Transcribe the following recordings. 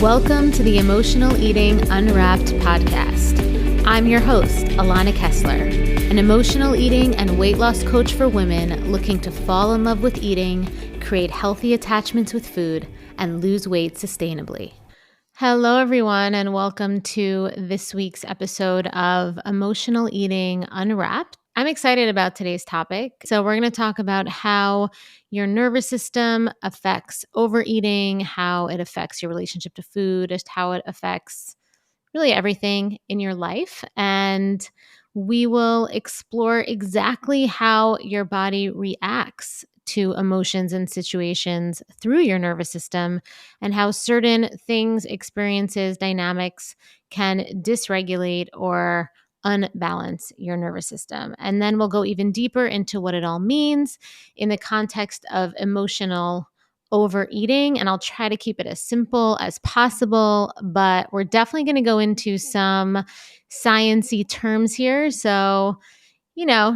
Welcome to the Emotional Eating Unwrapped podcast. I'm your host, Alana Kessler, an emotional eating and weight loss coach for women looking to fall in love with eating, create healthy attachments with food, and lose weight sustainably. Hello, everyone, and welcome to this week's episode of Emotional Eating Unwrapped. I'm excited about today's topic. So we're going to talk about how your nervous system affects overeating, how it affects your relationship to food, just how it affects really everything in your life. And we will explore exactly how your body reacts to emotions and situations through your nervous system and how certain things, experiences, dynamics can dysregulate or unbalance your nervous system. And then we'll go even deeper into what it all means in the context of emotional overeating, and I'll try to keep it as simple as possible, but we're definitely going to go into some science-y terms here. So,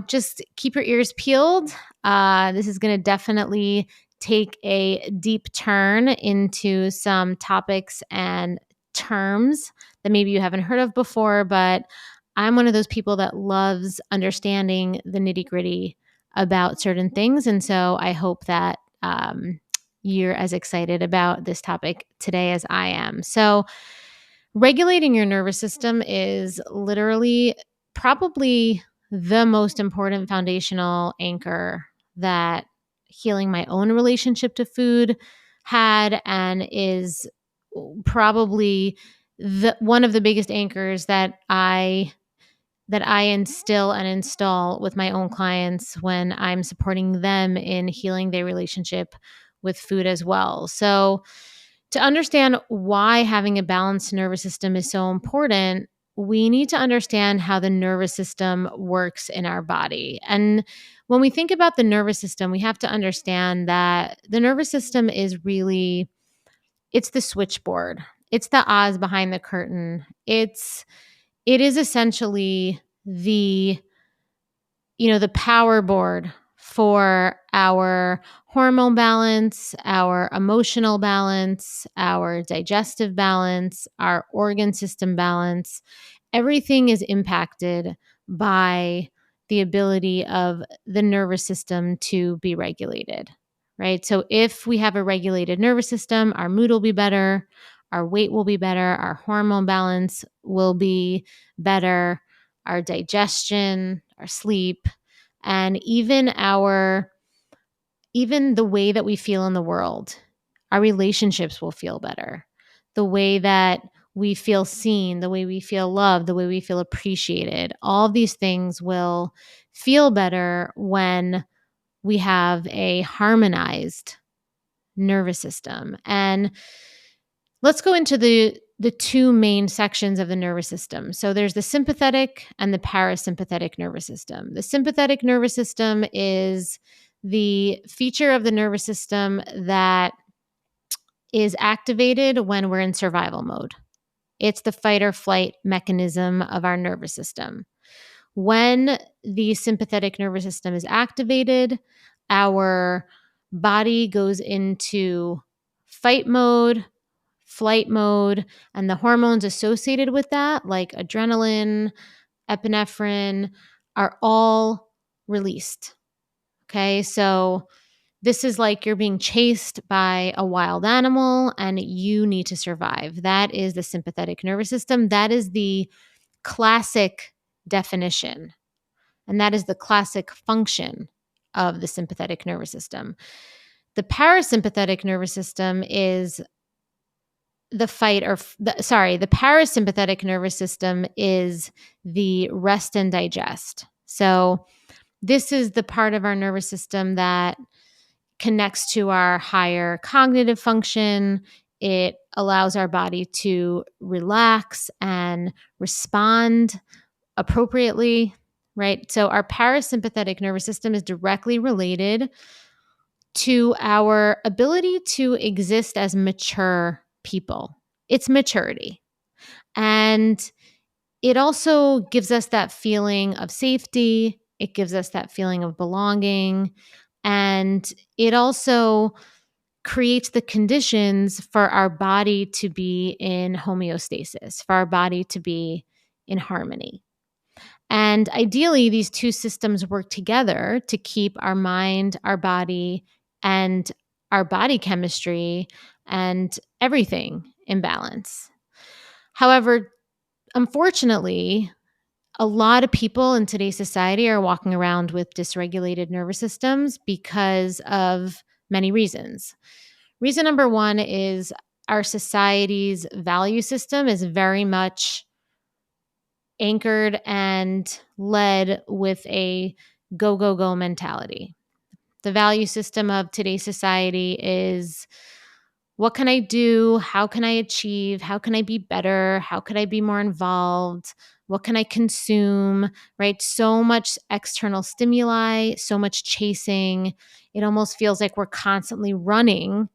just keep your ears peeled. This is going to definitely take a deep turn into some topics and terms that maybe you haven't heard of before, but I'm one of those people that loves understanding the nitty-gritty about certain things. And so I hope that you're as excited about this topic today as I am. So, regulating your nervous system is literally probably the most important foundational anchor that healing my own relationship to food had, and is probably one of the biggest anchors that I instill and install with my own clients when I'm supporting them in healing their relationship with food as well. So, to understand why having a balanced nervous system is so important, we need to understand how the nervous system works in our body. And when we think about the nervous system, we have to understand that the nervous system is really, it's the switchboard. It's the Oz behind the curtain. It is essentially the power board for our hormone balance, our emotional balance, our digestive balance, our organ system balance. Everything is impacted by the ability of the nervous system to be regulated, right? So if we have a regulated nervous system, our mood will be better, our weight will be better, our hormone balance will be better, our digestion, our sleep, and even the way that we feel in the world. Our relationships will feel better. The way that we feel seen, the way we feel loved, the way we feel appreciated. All of these things will feel better when we have a harmonized nervous system. And let's go into the two main sections of the nervous system. So there's the sympathetic and the parasympathetic nervous system. The sympathetic nervous system is the feature of the nervous system that is activated when we're in survival mode. It's the fight or flight mechanism of our nervous system. When the sympathetic nervous system is activated, our body goes into fight mode, flight mode, and the hormones associated with that, like adrenaline, epinephrine, are all released. Okay, so this is like you're being chased by a wild animal and you need to survive. That is the sympathetic nervous system. That is the classic definition, and that is the classic function of the sympathetic nervous system. The parasympathetic nervous system is the parasympathetic nervous system is the rest and digest. So this is the part of our nervous system that connects to our higher cognitive function. It allows our body to relax and respond appropriately, right? So our parasympathetic nervous system is directly related to our ability to exist as mature people. It's maturity. And it also gives us that feeling of safety. It gives us that feeling of belonging. And it also creates the conditions for our body to be in homeostasis, for our body to be in harmony. And ideally, these two systems work together to keep our mind, our body, and our body chemistry and everything in balance. However, unfortunately, a lot of people in today's society are walking around with dysregulated nervous systems because of many reasons. Reason number one is our society's value system is very much anchored and led with a go, go, go mentality. The value system of today's society is, what can I do? How can I achieve? How can I be better? How could I be more involved? What can I consume? Right? So much external stimuli, so much chasing. It almost feels like we're constantly running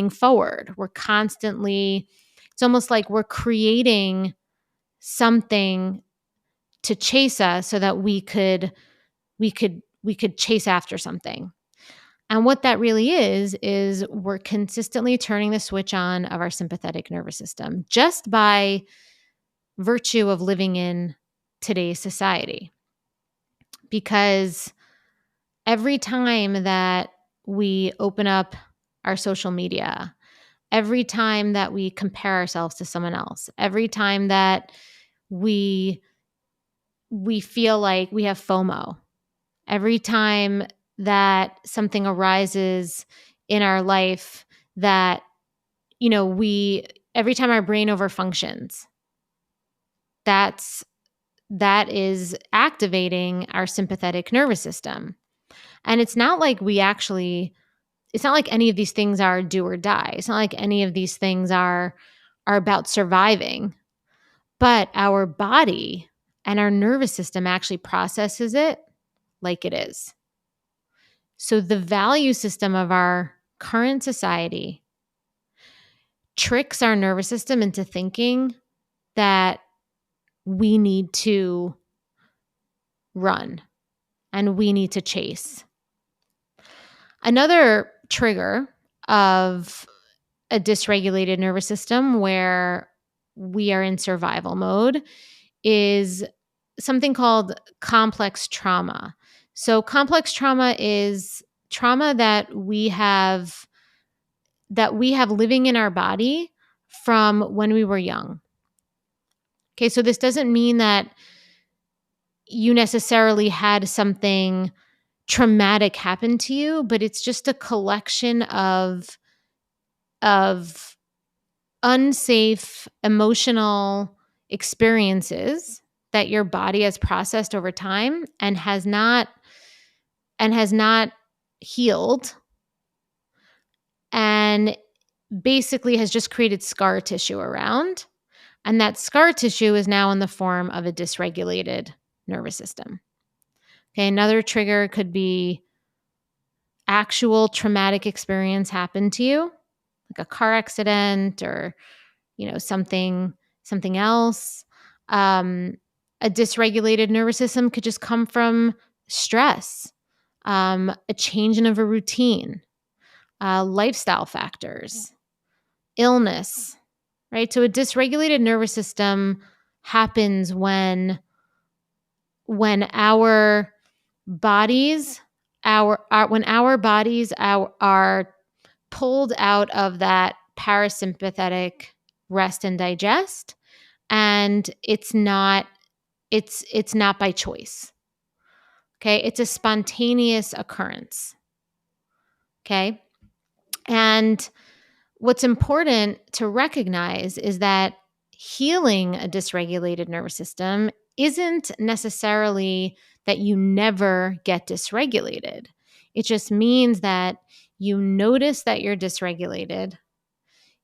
forward. It's almost like we're creating something to chase us so that we could chase after something. And what that really is we're consistently turning the switch on of our sympathetic nervous system just by virtue of living in today's society. Because every time that we open up our social media, every time that we compare ourselves to someone else, every time that we feel like we have FOMO, every time that something arises in our life that, every time our brain overfunctions, that is activating our sympathetic nervous system. And it's not like it's not like any of these things are do or die. It's not like any of these things are about surviving, but our body and our nervous system actually processes it like it is. So the value system of our current society tricks our nervous system into thinking that we need to run and we need to chase. Another trigger of a dysregulated nervous system where we are in survival mode is something called complex trauma. So complex trauma is trauma that we have living in our body from when we were young. Okay, so this doesn't mean that you necessarily had something traumatic happen to you, but it's just a collection of unsafe emotional experiences that your body has processed over time and has not healed, and basically has just created scar tissue around. And that scar tissue is now in the form of a dysregulated nervous system. Okay, another trigger could be actual traumatic experience happened to you, like a car accident or, something else. A dysregulated nervous system could just come from stress, a change in of a routine, lifestyle factors, illness, right? So a dysregulated nervous system happens when our bodies are pulled out of that parasympathetic rest and digest, and it's not by choice. Okay, it's a spontaneous occurrence. Okay, and what's important to recognize is that healing a dysregulated nervous system isn't necessarily that you never get dysregulated. It just means that you notice that you're dysregulated,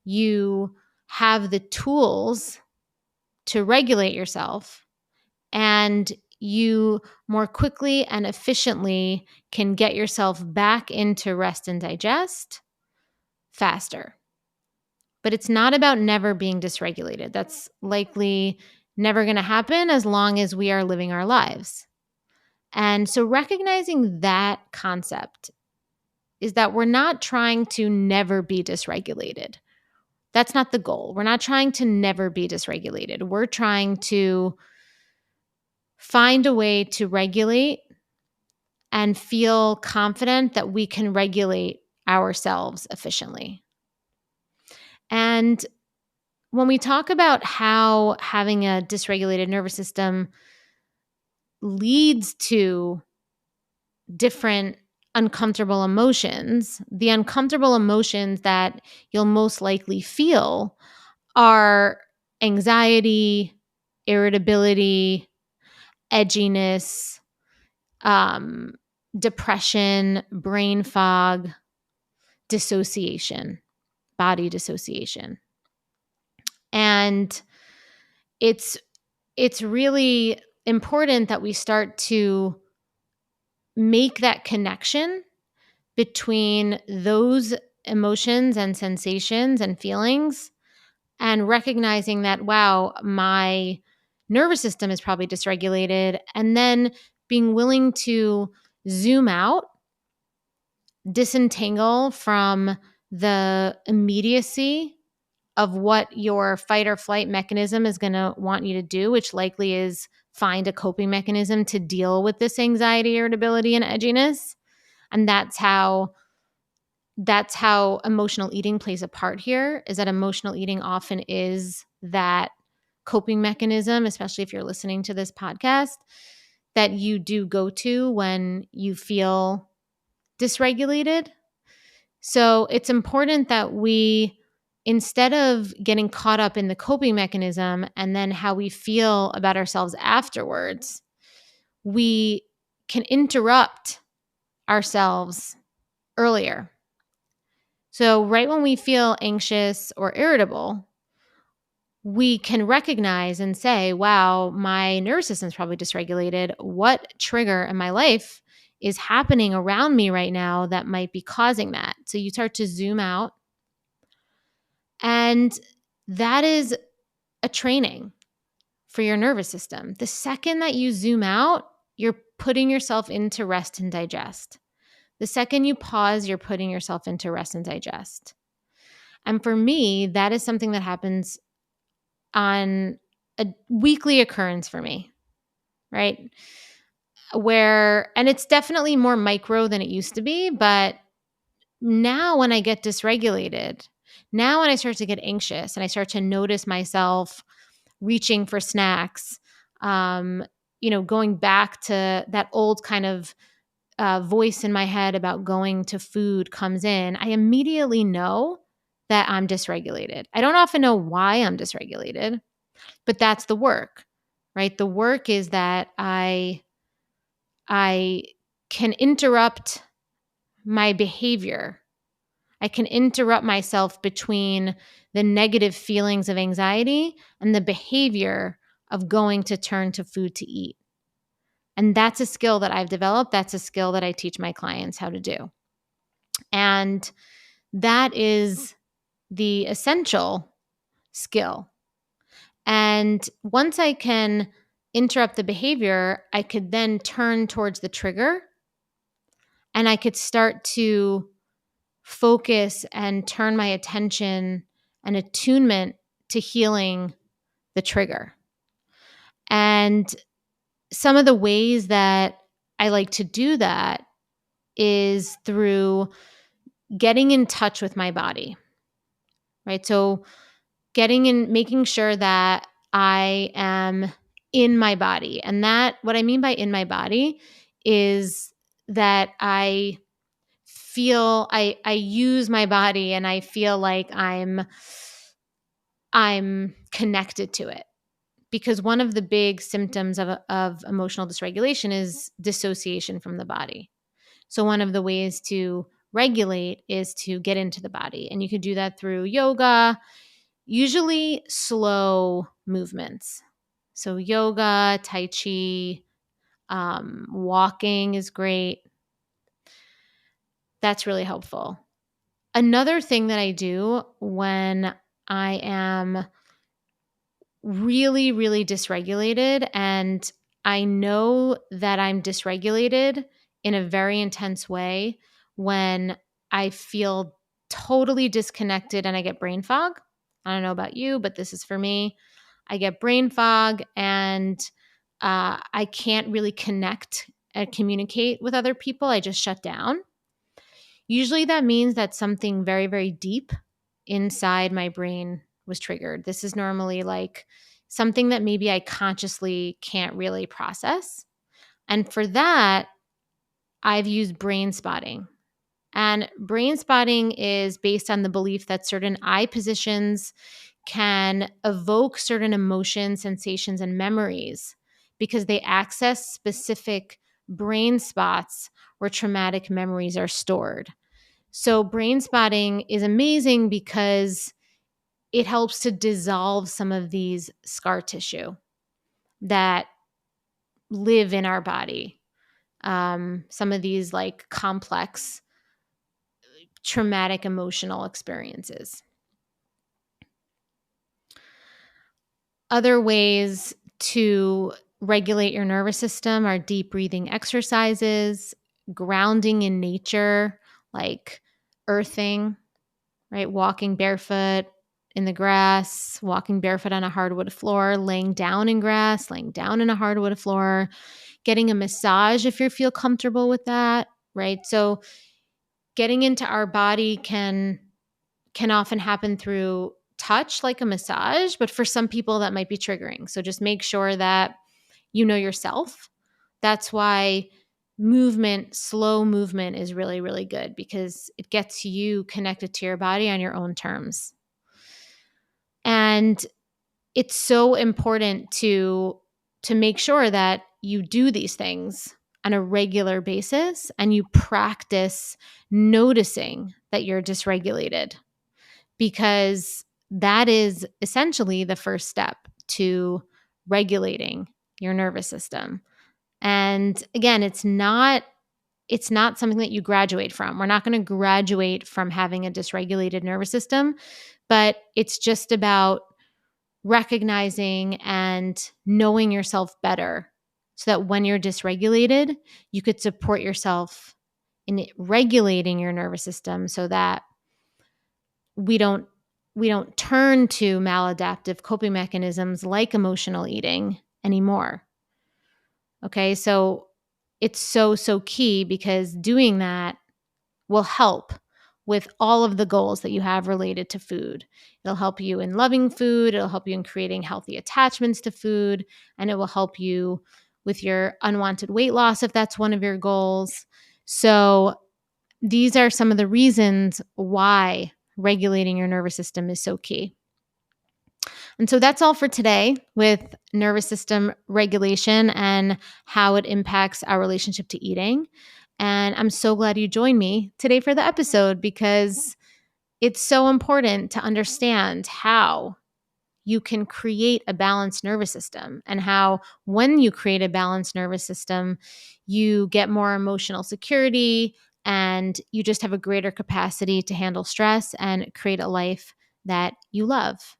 you have the tools to regulate yourself, and you more quickly and efficiently can get yourself back into rest and digest faster. But it's not about never being dysregulated. That's likely never going to happen as long as we are living our lives. And so recognizing that concept is that we're not trying to never be dysregulated. That's not the goal. We're not trying to never be dysregulated. We're trying to find a way to regulate and feel confident that we can regulate ourselves efficiently. And when we talk about how having a dysregulated nervous system leads to different uncomfortable emotions, the uncomfortable emotions that you'll most likely feel are anxiety, irritability, edginess, depression, brain fog, dissociation, body dissociation. And it's really important that we start to make that connection between those emotions and sensations and feelings, and recognizing that, wow, my nervous system is probably dysregulated, and then being willing to zoom out, disentangle from the immediacy of what your fight or flight mechanism is going to want you to do, which likely is find a coping mechanism to deal with this anxiety, irritability, and edginess. And that's how emotional eating plays a part here, is that emotional eating often is that coping mechanism, especially if you're listening to this podcast, that you do go to when you feel dysregulated. So it's important that we, instead of getting caught up in the coping mechanism and then how we feel about ourselves afterwards, we can interrupt ourselves earlier. So right when we feel anxious or irritable, we can recognize and say, wow, my nervous system is probably dysregulated. What trigger in my life is happening around me right now that might be causing that? So you start to zoom out. And that is a training for your nervous system. The second that you zoom out, you're putting yourself into rest and digest. The second you pause, you're putting yourself into rest and digest. And for me, that is something that happens on a weekly occurrence for me, right? And it's definitely more micro than it used to be, but now when I get dysregulated, now when I start to get anxious and I start to notice myself reaching for snacks, going back to that old kind of voice in my head about going to food comes in, I immediately know that I'm dysregulated. I don't often know why I'm dysregulated, but that's the work, right? The work is that I can interrupt my behavior. I can interrupt myself between the negative feelings of anxiety and the behavior of going to turn to food to eat. And that's a skill that I've developed. That's a skill that I teach my clients how to do. And that is the essential skill. And once I can interrupt the behavior, I could then turn towards the trigger, and I could start to focus and turn my attention and attunement to healing the trigger. And some of the ways that I like to do that is through getting in touch with my body, right? So making sure that I am in my body. And that, what I mean by in my body, is that I use my body and I feel like I'm connected to it. Because one of the big symptoms of emotional dysregulation is dissociation from the body. So one of the ways to regulate is to get into the body. And you could do that through yoga, usually slow movements. So yoga, tai chi, walking is great. That's really helpful. Another thing that I do when I am really, really dysregulated, and I know that I'm dysregulated in a very intense way when I feel totally disconnected and I get brain fog. I don't know about you, but this is for me. I get brain fog and I can't really connect and communicate with other people. I just shut down. Usually that means that something very, very deep inside my brain was triggered. This is normally like something that maybe I consciously can't really process. And for that, I've used brain spotting. And brain spotting is based on the belief that certain eye positions can evoke certain emotions, sensations, and memories because they access specific brain spots where traumatic memories are stored. So, brain spotting is amazing because it helps to dissolve some of these scar tissue that live in our body. Some of these like complex traumatic emotional experiences. Other ways to regulate your nervous system are deep breathing exercises, grounding in nature, like earthing, right? Walking barefoot in the grass, walking barefoot on a hardwood floor, laying down in grass, laying down in a hardwood floor, getting a massage if you feel comfortable with that, right? So getting into our body can often happen through touch, like a massage, but for some people that might be triggering. So just make sure that you know yourself. That's why movement, slow movement is really, really good because it gets you connected to your body on your own terms. And it's so important to make sure that you do these things on a regular basis and you practice noticing that you're dysregulated, because that is essentially the first step to regulating your nervous system. And again, it's not something that you graduate from. We're not going to graduate from having a dysregulated nervous system, but it's just about recognizing and knowing yourself better so that when you're dysregulated, you could support yourself in regulating your nervous system so that we don't turn to maladaptive coping mechanisms like emotional eating anymore. Okay, so it's so key because doing that will help with all of the goals that you have related to food. It'll help you in loving food, it'll help you in creating healthy attachments to food, and it will help you with your unwanted weight loss if that's one of your goals. So these are some of the reasons why regulating your nervous system is so key. And so that's all for today with nervous system regulation and how it impacts our relationship to eating. And I'm so glad you joined me today for the episode because it's so important to understand how you can create a balanced nervous system and how when you create a balanced nervous system, you get more emotional security and you just have a greater capacity to handle stress and create a life that you love.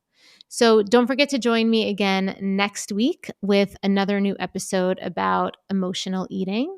So don't forget to join me again next week with another new episode about emotional eating.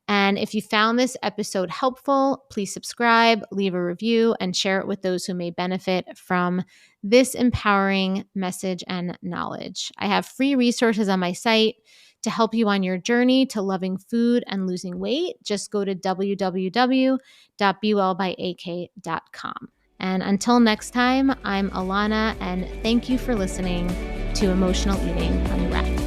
And if you found this episode helpful, please subscribe, leave a review, and share it with those who may benefit from this empowering message and knowledge. I have free resources on my site to help you on your journey to loving food and losing weight. Just go to www.bewellbyak.com. And until next time, I'm Alana, and thank you for listening to Emotional Eating Unwrapped.